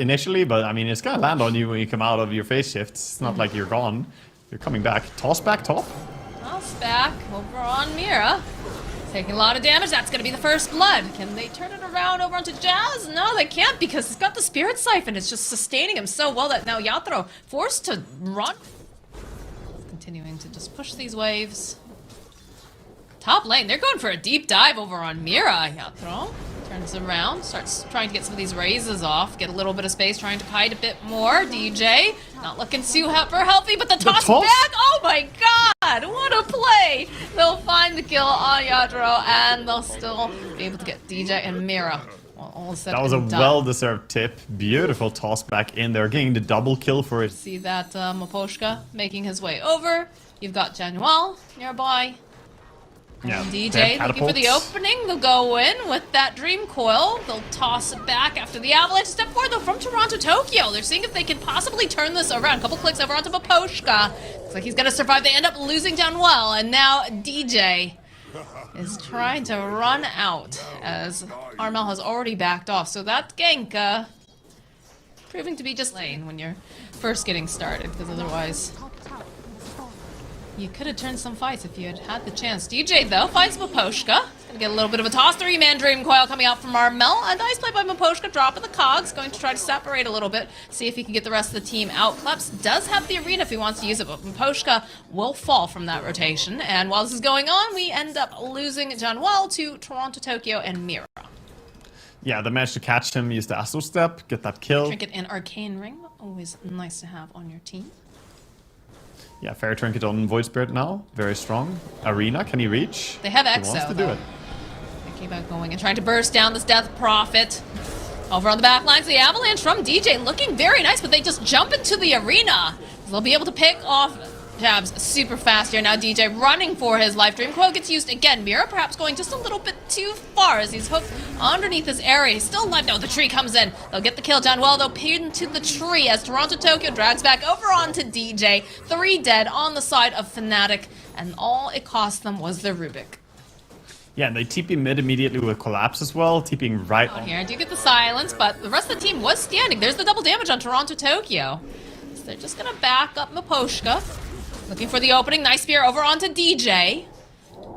initially, but I mean, it's gonna land on you when you come out of your phase shift. It's not like you're gone. You're coming back. Toss back top. Toss back over on Mira. Taking a lot of damage. That's going to be the first blood. Can they turn it around over onto Jazz? No, they can't because he's got the Spirit Siphon. It's just sustaining him so well that now Yatro forced to run. Continuing to just push these waves. Top lane, they're going for a deep dive over on Mira. Yatro turns around, starts trying to get some of these raises off, get a little bit of space, trying to hide a bit more. DJ, not looking super healthy, but the toss back, oh my god, what a play! They'll find the kill on Yatro, and they'll still be able to get DJ and Mira. All set that was a well-deserved tip. Beautiful toss back in there, getting the double kill for it. See that Maposhka making his way over. You've got Januel nearby. Yeah, DJ looking for the opening. They'll go in with that Dream Coil. They'll toss it back after the avalanche. Step forward though from Toronto, Tokyo. They're seeing if they can possibly turn this around. A couple clicks over onto Maposhka. Looks like he's gonna survive. They end up losing down well, and now DJ is trying to run out as Armel has already backed off. So that gank proving to be just lane when you're first getting started, because otherwise you could have turned some fights if you had had the chance. DJ, though, finds Maposhka. Gonna get a little bit of a toss. 3-man Dream Coil coming out from Armel. A nice play by Maposhka, dropping the cogs. Going to try to separate a little bit, see if he can get the rest of the team out. Kleps does have the arena if he wants to use it, but Maposhka will fall from that rotation. And while this is going on, we end up losing Januel to Toronto, Tokyo, and Mira. Yeah, they managed to catch him, use the Aster step, get that kill. Trinket and Arcane Ring, always nice to have on your team. Yeah, Fair Trinket on Void Spirit now. Very strong. Arena, can he reach? They have Exo, he wants to though. do it. Thinking about going and trying to burst down this Death Prophet. Over on the back lines, the Avalanche from DJ looking very nice, but they just jump into the arena. They'll be able to pick off Jabs super fast here. Now DJ running for his life. Dream Coil gets used again. Mira perhaps going just a little bit too far as he's hooked underneath this area. He's still alive. No, the tree comes in. They'll get the kill down. Well, they'll pin to the tree as Toronto Tokyo drags back over onto DJ. 3 dead on the side of Fnatic, and all it cost them was the Rubik. Yeah, and they TP mid immediately with Collapse as well, TPing right on. Here, I do get the silence, but the rest of the team was standing. There's the double damage on Toronto Tokyo. So they're just gonna back up Maposhka. Looking for the opening. Nice spear over onto DJ.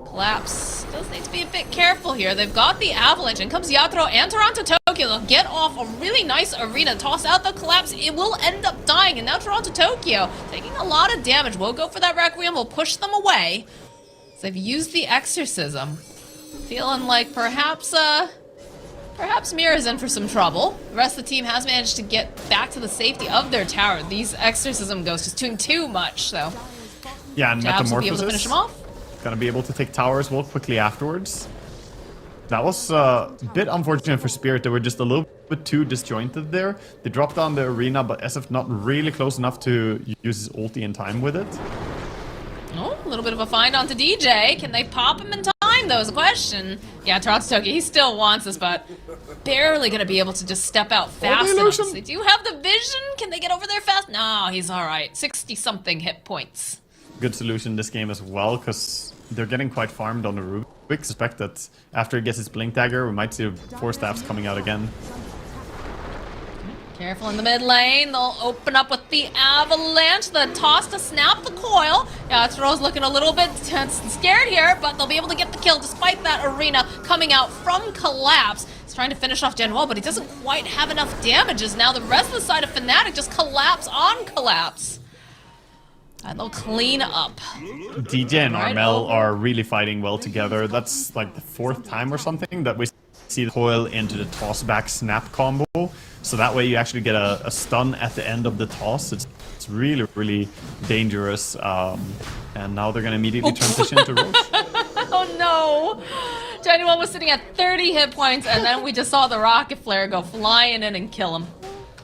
Collapse does need to be a bit careful here. They've got the Avalanche. In comes Yatro and Toronto Tokyo. They'll get off a really nice arena. Toss out the Collapse. It will end up dying. And now Toronto Tokyo taking a lot of damage. We'll go for that Requiem. We'll push them away. So they've used the Exorcism. Feeling like perhaps Mira's in for some trouble. The rest of the team has managed to get back to the safety of their tower. These Exorcism ghosts just doing too much, so yeah, and Jabs will be able to Metamorphosis finish them off. Gonna be able to take towers well quickly afterwards. That was a bit unfortunate for Spirit. They were just a little bit too disjointed there. They dropped down the arena, but SF not really close enough to use his ulti in time with it. Oh, a little bit of a find onto DJ. Can they pop him in time, though, is a question. Yeah, Toronto Tokyo, he still wants this, but barely going to be able to just step out fast enough. They do have the vision. Can they get over there fast? No, he's all right. 60-something hit points. Good solution this game as well, because they're getting quite farmed on the Rubik. We expect that after he gets his Blink Dagger, we might see 4 staffs coming out again. Careful in the mid lane. They'll open up with the Avalanche. The toss to snap the coil. Yeah, Yatro's looking a little bit scared here, but they'll be able to get the kill despite that arena coming out from Collapse. He's trying to finish off Januel, but he doesn't quite have enough damages. Now the rest of the side of Fnatic just collapse on Collapse. And they'll clean up. DJ and Armel are really fighting well together. That's like the 4th time or something that we see the coil into the toss back snap combo. So that way you actually get a stun at the end of the toss. It's really, really dangerous. And now they're going to immediately transition to Roche. Oh no! Januel was sitting at 30 hit points, and then we just saw the rocket flare go flying in and kill him.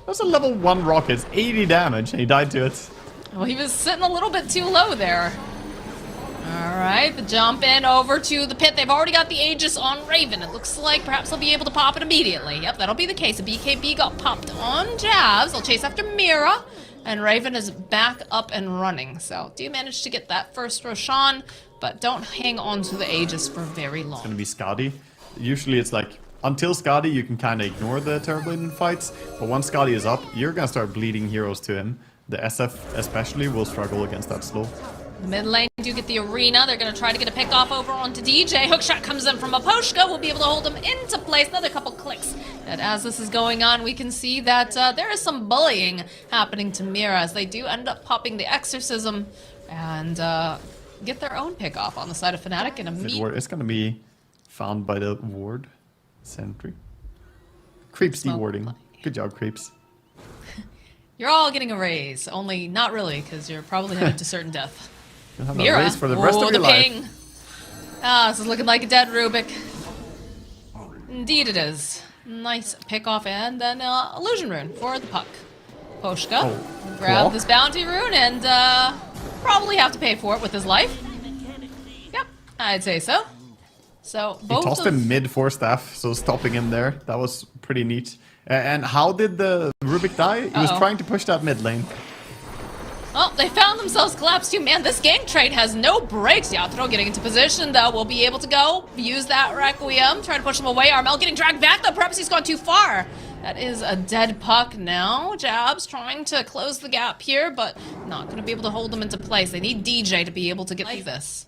That's a level 1 rocket. It's 80 damage, and he died to it. Well, he was sitting a little bit too low there. Alright, the jump in over to the pit. They've already got the Aegis on Raven. It looks like perhaps they'll be able to pop it immediately. Yep, that'll be the case. The BKB got popped on Jabs. They'll chase after Mira. And Raven is back up and running. So, do manage to get that first Roshan, but don't hang on to the Aegis for very long. It's going to be Skadi. Usually it's like until Skadi, you can kind of ignore the Terrorblade fights, but once Skadi is up, you're gonna start bleeding heroes to him. The SF especially will struggle against that slow. The mid lane do get the arena. They're going to try to get a pick off over onto DJ. Hookshot comes in from Maposhka. We'll be able to hold him into place. Another couple clicks. And as this is going on, we can see that there is some bullying happening to Mira as they do end up popping the exorcism and get their own pick off on the side of Fnatic in a meet. It's going to be found by the ward sentry. Creeps dewarding. Good job, Creeps. You're all getting a raise, only not really, because you're probably headed to certain death. You'll have Mira. a raise for the rest of your ping. life. Ah, this is looking like a dead Rubik. Indeed it is. Nice pick off and then illusion rune for the puck. Poshka grab this bounty rune and probably have to pay for it with his life. Yep, I'd say so. So both he tossed him mid 4-staff, so stopping him there. That was pretty neat. And how did the Rubik die? He was trying to push that mid lane. Oh, they found themselves collapsed too. Man, this gank trade has no brakes. Yatro getting into position, though. Will be able to go. Use that Requiem. Try to push him away. Armel getting dragged back, though. Perhaps he's gone too far. That is a dead puck now. Jabs trying to close the gap here, but not going to be able to hold them into place. They need DJ to be able to get this.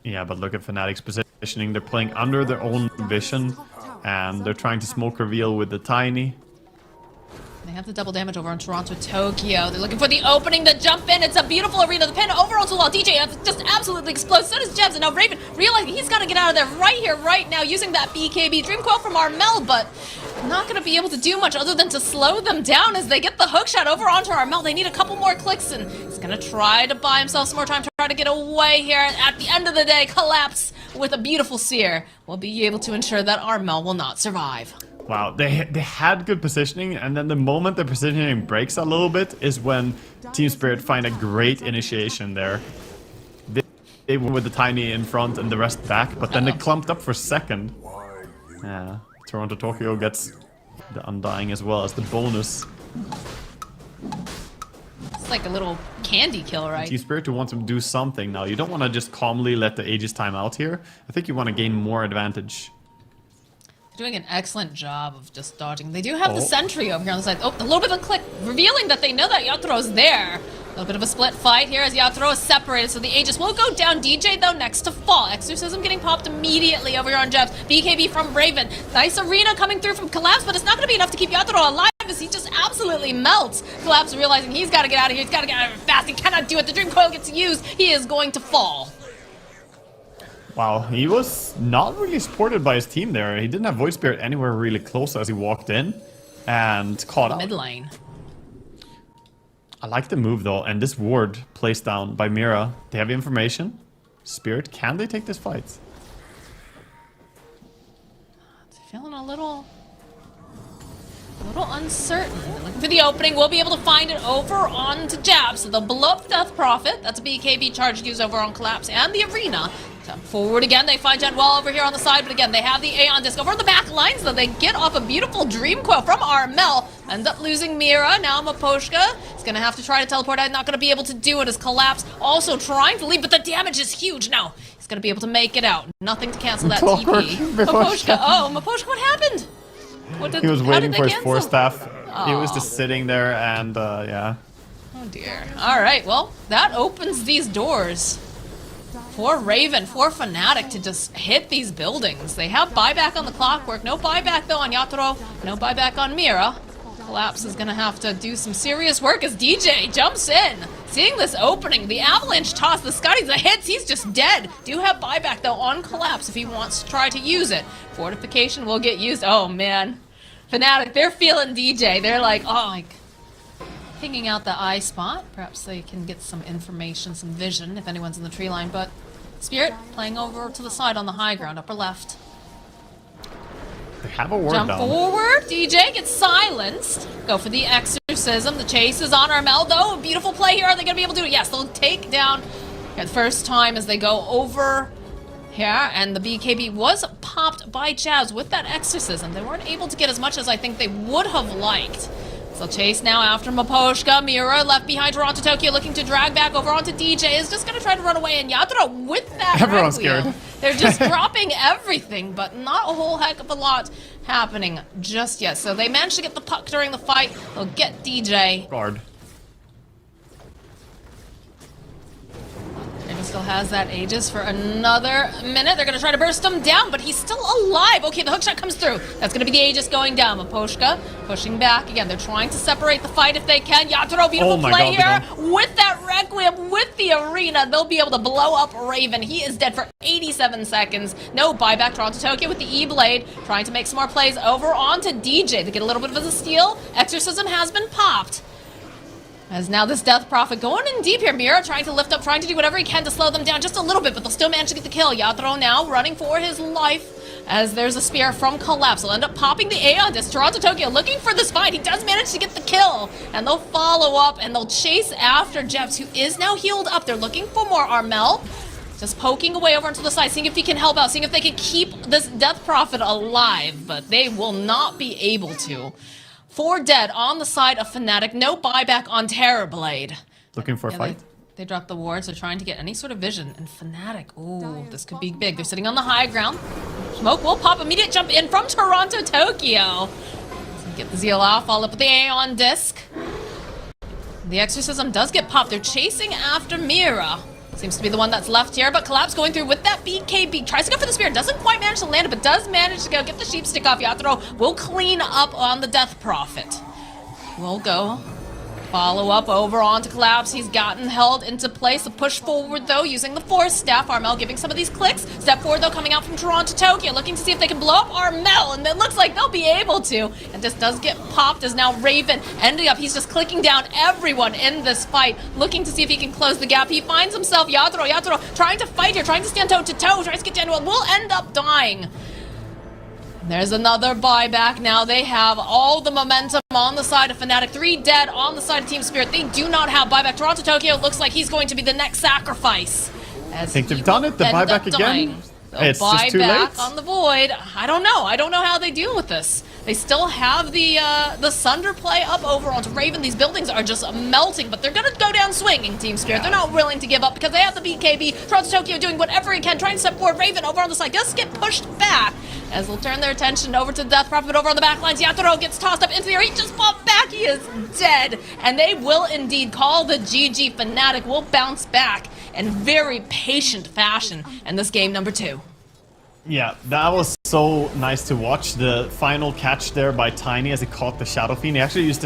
Yeah, but look at Fnatic's positioning. They're playing under their own vision. And they're trying to smoke reveal with the Tiny. They have the double damage over on Toronto, Tokyo. They're looking for the opening to jump in. It's a beautiful arena. The pin over onto wall. DJ just absolutely explodes. So does Jebs. And now Raven realizing he's got to get out of there right here, right now, using that BKB Dream Coil from Armel, but not going to be able to do much other than to slow them down as they get the hook shot over onto Armel. They need a couple more clicks, and he's going to try to buy himself some more time to try to get away here. At the end of the day, collapse with a beautiful seer will be able to ensure that Armel will not survive. Wow, they had good positioning, and then the moment the positioning breaks a little bit is when Team Spirit find a great initiation there. They went with the Tiny in front and the rest back, but then they clumped up for second. Yeah, Toronto Tokyo gets the Undying as well as the bonus. It's like a little candy kill, right? Team Spirit wants to do something now. You don't want to just calmly let the Aegis time out here. I think you want to gain more advantage. Doing an excellent job of just dodging. They do have the sentry over here on the side. Oh, a little bit of a click, revealing that they know that Yatro's there. A little bit of a split fight here as Yatro is separated, so the Aegis will go down. DJ, though, next to fall. Exorcism getting popped immediately over here on Jebs. BKB from Raven. Nice arena coming through from Collapse, but it's not going to be enough to keep Yatro alive as he just absolutely melts. Collapse realizing he's got to get out of here. He's got to get out of here fast. He cannot do it. The Dream Coil gets used. He is going to fall. Wow, he was not really supported by his team there. He didn't have Void Spirit anywhere really close as he walked in and caught up. Mid lane. I like the move though, and this ward placed down by Mira. They have information. Spirit, can they take this fight? Feeling a little uncertain. Looking for the opening. We'll be able to find it over onto Jab. So they'll blow up Death Prophet. That's a BKB charge used over on Collapse and the arena. Jump forward again. They find Jet well over here on the side, but again, they have the Aeon Disc over on the back lines, though. They get off a beautiful Dream Coil from Armel. End up losing Mira. Now Maposhka is going to have to try to teleport out. Not going to be able to do it as Collapse also trying to leave, but the damage is huge. Now he's going to be able to make it out. Nothing to cancel that TP. Maposhka. Oh, Maposhka, what happened? He was waiting for his 4-staff. He was just sitting there and, yeah. Oh, dear. All right, well, that opens these doors for Raven, for Fnatic to just hit these buildings. They have buyback on the clockwork. No buyback, though, on Yatoro. No buyback on Mira. Collapse is going to have to do some serious work as DJ jumps in. Seeing this opening, the Avalanche toss, the Scotties, the hits, he's just dead. Do have buyback, though, on Collapse if he wants to try to use it. Fortification will get used. Oh, man. Fnatic, they're feeling DJ. They're like, oh, like, pinging out the eye spot. Perhaps they can get some information, some vision, if anyone's in the tree line, but Spirit playing over to the side on the high ground, upper left. They have a ward Jump down. forward. DJ gets silenced. Go for the exorcism. The chase is on Armel, though. A beautiful play here. Are they going to be able to do it? Yes, they'll take down the first time as they go over here. And the BKB was popped by Jazz with that exorcism. They weren't able to get as much as I think they would have liked So chase now after Miposhka. Mira left behind Toronto Tokyo looking to drag back over onto DJ. Is just going to try to run away. And Yatoro with that Everyone's Requiem. scared. They're just dropping everything, but not a whole heck of a lot happening just yet. So they managed to get the puck during the fight. They'll get DJ. Guard. Raven still has that Aegis for another minute. They're going to try to burst him down, but he's still alive. Okay, the hookshot comes through. That's going to be the Aegis going down. Miposhka pushing back. Again, they're trying to separate the fight if they can. Yatoro, beautiful play here. With that Requiem, with the arena, they'll be able to blow up Raven. He is dead for 87 seconds. No buyback. Toronto Tokyo with the E-Blade, trying to make some more plays over onto DJ. They get a little bit of a steal. Exorcism has been popped. As now this Death Prophet going in deep here. Mira trying to lift up, trying to do whatever he can to slow them down just a little bit, but they'll still manage to get the kill. Yatoro now running for his life as there's a spear from Collapse. He'll end up popping the Aeon Disc. Toronto Tokyo looking for this fight. He does manage to get the kill, and they'll follow up and they'll chase after Jeps, who is now healed up. They're looking for more. Armel just poking away over onto the side, seeing if he can help out, seeing if they can keep this Death Prophet alive, but they will not be able to. 4 dead on the side of Fnatic. No buyback on Terrorblade. Looking for a fight. They dropped the wards. They're trying to get any sort of vision. And Fnatic, ooh, this could be big. They're sitting on the high ground. Smoke will pop. Immediate jump in from Toronto Tokyo. Get the Zeal off. Follow up with the Aeon Disc. The Exorcism does get popped. They're chasing after Mira. Seems to be the one that's left here, but Collapse going through with that BKB. Tries to go for the spear, doesn't quite manage to land it, but does manage to go get the sheep stick off. Yatoro will clean up on the Death Prophet. We'll go follow up over onto Collapse. He's gotten held into place. A push forward, though, using the Force Staff. Armel giving some of these clicks. Step forward, though, coming out from Toronto Tokyo, looking to see if they can blow up Armel, and it looks like they'll be able to. And this does get popped as now Raven ending up. He's just clicking down everyone in this fight, looking to see if he can close the gap. He finds himself Yatoro trying to fight here, trying to stand toe-to-toe, tries to get down to him, will end up dying. There's another buyback now. They have all the momentum on the side of Fnatic. 3 dead on the side of Team Spirit. They do not have buyback. Toronto Tokyo looks like he's going to be the next sacrifice. I think they've done it. The buyback again. It's just too late. On the Void. I don't know. I don't know how they deal with this. They still have the Sunder play up over onto Raven. These buildings are just melting, but they're going to go down swinging, Team Spirit. They're not willing to give up because they have the BKB. Toronto Tokyo doing whatever he can, trying to step forward. Raven over on the side does get pushed back as they'll turn their attention over to the Death Prophet over on the back lines. Yatoro gets tossed up into the air. He just popped back. He is dead. And they will indeed call the GG. Fnatic will bounce back in very patient fashion in this game number 2. Yeah, that was so nice to watch. The final catch there by Tiny as he caught the Shadow Fiend. He actually used the